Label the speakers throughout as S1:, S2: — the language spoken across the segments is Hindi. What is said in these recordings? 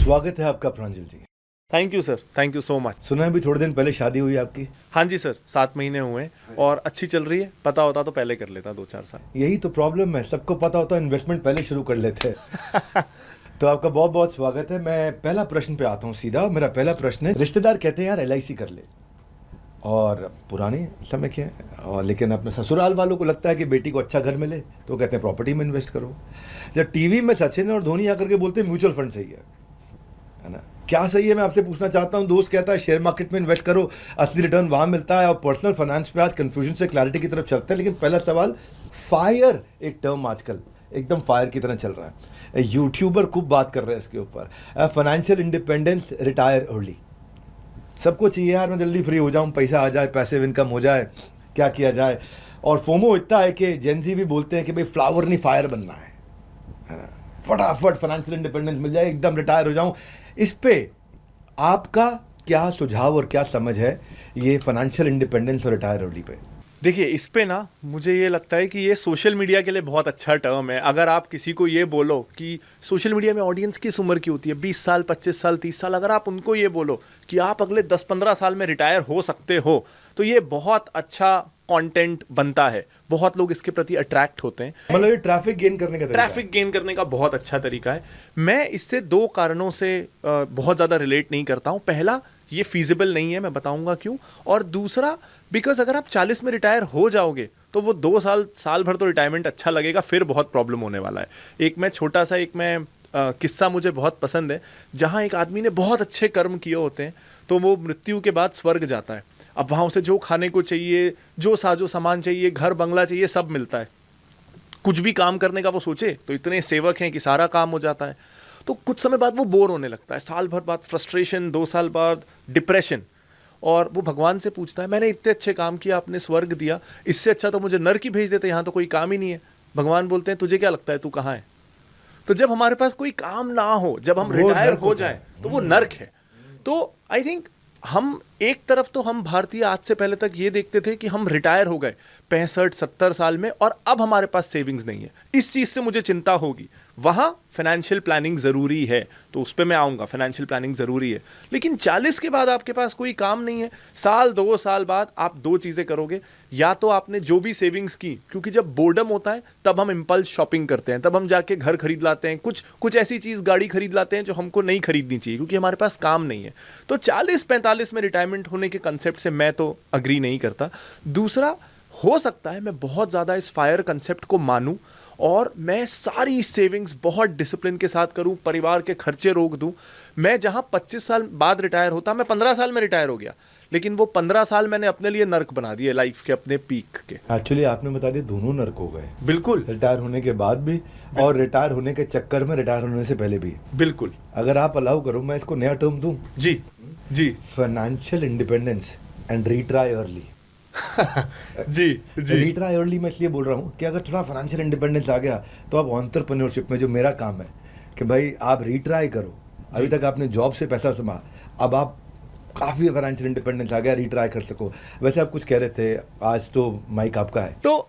S1: स्वागत है आपका Pranjal ji.
S2: Thank you sir, thank you so much.
S1: सुना है अभी थोड़े दिन पहले शादी हुई आपकी?
S2: हाँ जी सर, 7 महीने हुए हैं और अच्छी चल रही है। पता होता तो पहले कर लेता 2-4 साल।
S1: यही तो प्रॉब्लम है, सबको पता होता है इन्वेस्टमेंट पहले शुरू कर लेते हैं। तो आपका बहुत बहुत स्वागत है। मैं पहला प्रश्न पे आता हूँ सीधा। मेरा पहला प्रश्न है, रिश्तेदार कहते हैं यार LIC कर ले, और पुराने समय के हैं, और लेकिन अपने ससुराल वालों को लगता है कि बेटी को अच्छा घर मिले तो कहते हैं प्रॉपर्टी में इन्वेस्ट करो। जब टीवी में सचिन और धोनी आकर के बोलते हैं म्यूचुअल फंड सही है ना? क्या सही है, मैं आपसे पूछना चाहता हूं। दोस्त कहता है शेयर मार्केट में इन्वेस्ट करो, असली रिटर्न वहां मिलता है, और पर्सनल फाइनेंस पे आज कंफ्यूजन से क्लैरिटी की तरफ चलते हैं। लेकिन पहला सवाल, फायर एक टर्म आजकल एकदम फायर की तरह चल रहा है, यूट्यूबर खूब बात कर रहे हैं इसके ऊपर, फाइनेंशियल इंडिपेंडेंस, रिटायर अर्ली। सबको चाहिए यार मैं जल्दी फ्री हो जाऊं, पैसा आ जाए, पैसिव इनकम हो जाए, क्या किया जाए। और फोमो इतना है कि जेनजी भी बोलते हैं कि भाई फ्लावर नहीं फायर बनना है ना? फटाफट फाइनेंशियल इंडिपेंडेंस मिल जाए, एकदम रिटायर हो जाऊं। इस पे आपका क्या सुझाव और क्या समझ है, ये फाइनेंशियल इंडिपेंडेंस और रिटायर अर्ली पे?
S2: देखिए, इस पे ना मुझे ये लगता है कि ये सोशल मीडिया के लिए बहुत अच्छा टर्म है। अगर आप किसी को ये बोलो कि सोशल मीडिया में ऑडियंस किस उम्र की होती है, 20 साल, 25 साल, 30 साल, अगर आप उनको ये बोलो कि आप अगले 10-15 साल में रिटायर हो सकते हो, तो ये बहुत अच्छा कंटेंट बनता है। बहुत लोग इसके प्रति अट्रैक्ट होते हैं।
S1: मतलब ये ट्रैफिक गेन करने का तरीका है।
S2: ट्रैफिक गेन करने का बहुत अच्छा तरीका है। मैं इससे 2 कारणों से बहुत ज़्यादा रिलेट नहीं करता हूँ। पहला, ये फीजिबल नहीं है, मैं बताऊंगा क्यों। और दूसरा, बिकॉज अगर आप 40 में रिटायर हो जाओगे तो वो 2 साल भर तो रिटायरमेंट अच्छा लगेगा, फिर बहुत प्रॉब्लम होने वाला है। एक किस्सा मुझे बहुत पसंद है, जहाँ एक आदमी ने बहुत अच्छे कर्म किए होते हैं, तो वो मृत्यु के बाद स्वर्ग जाता है। अब वहाँ उसे जो खाने को चाहिए, जो साजो सामान चाहिए, घर बंगला चाहिए, सब मिलता है। कुछ भी काम करने का वो सोचे तो इतने सेवक हैं कि सारा काम हो जाता है। तो कुछ समय बाद वो बोर होने लगता है, साल भर बाद फ्रस्ट्रेशन, 2 साल बाद डिप्रेशन, और वो भगवान से पूछता है, मैंने इतने अच्छे काम किया, आपने स्वर्ग दिया, इससे अच्छा तो मुझे नर्क ही भेज देते, यहाँ तो कोई काम ही नहीं है। भगवान बोलते हैं, तुझे क्या लगता है तू कहाँ है? तो जब हमारे पास कोई काम ना हो, जब हम रिटायर हो जाए, तो वो नर्क है। तो आई थिंक हम एक तरफ तो हम भारतीय आज से पहले तक ये देखते थे कि हम रिटायर हो गए 65-70 साल में और अब हमारे पास सेविंग्स नहीं है। इस चीज़ से मुझे चिंता होगी। वहाँ फाइनेंशियल प्लानिंग ज़रूरी है, तो उस पर मैं आऊँगा। फाइनेंशियल प्लानिंग ज़रूरी है, लेकिन 40 के बाद आपके पास कोई काम नहीं है, साल 2 साल बाद आप 2 चीज़ें करोगे। या तो आपने जो भी सेविंग्स की, क्योंकि जब बोर्डम होता है तब हम इम्पल्स शॉपिंग करते हैं, तब हम जाके घर खरीद लाते हैं, कुछ ऐसी चीज़, गाड़ी खरीद लाते हैं जो हमको नहीं खरीदनी चाहिए क्योंकि हमारे पास काम नहीं है। तो 40-45 में रिटायरमेंट होने के कंसेप्ट से मैं तो अग्री नहीं करता। दूसरा, हो सकता है मैं बहुत ज़्यादा इस फायर कंसेप्ट को मानूं और मैं सारी सेविंग्स बहुत डिसिप्लिन के साथ करूं, परिवार के खर्चे रोक दूं। मैं जहां 25 साल बाद रिटायर होता, मैं 15 साल में रिटायर हो गया, लेकिन वो 15 साल मैंने अपने लिए नर्क बना दिए लाइफ के, अपने पीक के।
S1: एक्चुअली आपने बता दिया, दोनों नर्क हो गए।
S2: बिल्कुल,
S1: रिटायर होने के बाद भी और रिटायर होने के चक्कर में रिटायर होने से पहले भी।
S2: बिल्कुल।
S1: अगर आप अलाउ करो, मैं इसको नया टर्म दूं।
S2: जी जी।
S1: Financial independence and retire early.
S2: जी जी।
S1: रिटायर अर्ली मैं इसलिए बोल रहा हूँ कि अगर थोड़ा फाइनेंशियल इंडिपेंडेंस आ गया तो आप एंटरप्रेन्योरशिप में, जो मेरा काम है कि भाई आप रिट्राई करो, अभी तक आपने जॉब से पैसा कमा, अब आप काफ़ी फाइनेंशियल इंडिपेंडेंस आ गया, रिट्राई कर सको। वैसे आप कुछ कह रहे थे, आज तो माइक आपका है।
S2: तो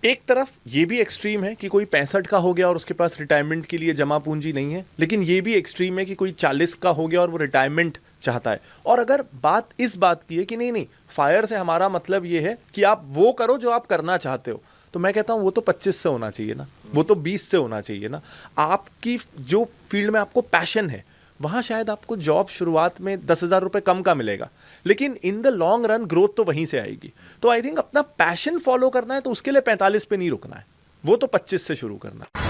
S2: एक तरफ ये भी एक्सट्रीम है कि कोई 65 का हो गया और उसके पास रिटायरमेंट के लिए जमा पूंजी नहीं है, लेकिन ये भी एक्सट्रीम है कि कोई 40 का हो गया और वो रिटायरमेंट चाहता है। और अगर बात इस बात की है कि नहीं, फायर से हमारा मतलब ये है कि आप वो करो जो आप करना चाहते हो, तो मैं कहता हूँ वो तो 25 से होना चाहिए ना, वो तो 20 से होना चाहिए ना। आपकी जो फील्ड में आपको पैशन है, वहाँ शायद आपको जॉब शुरुआत में 10,000 रुपये कम का मिलेगा, लेकिन in the long run growth तो वहीं से आएगी। तो आई थिंक अपना पैशन फॉलो करना है तो उसके लिए 45 पे नहीं रुकना है, वो तो 25 से शुरू करना है।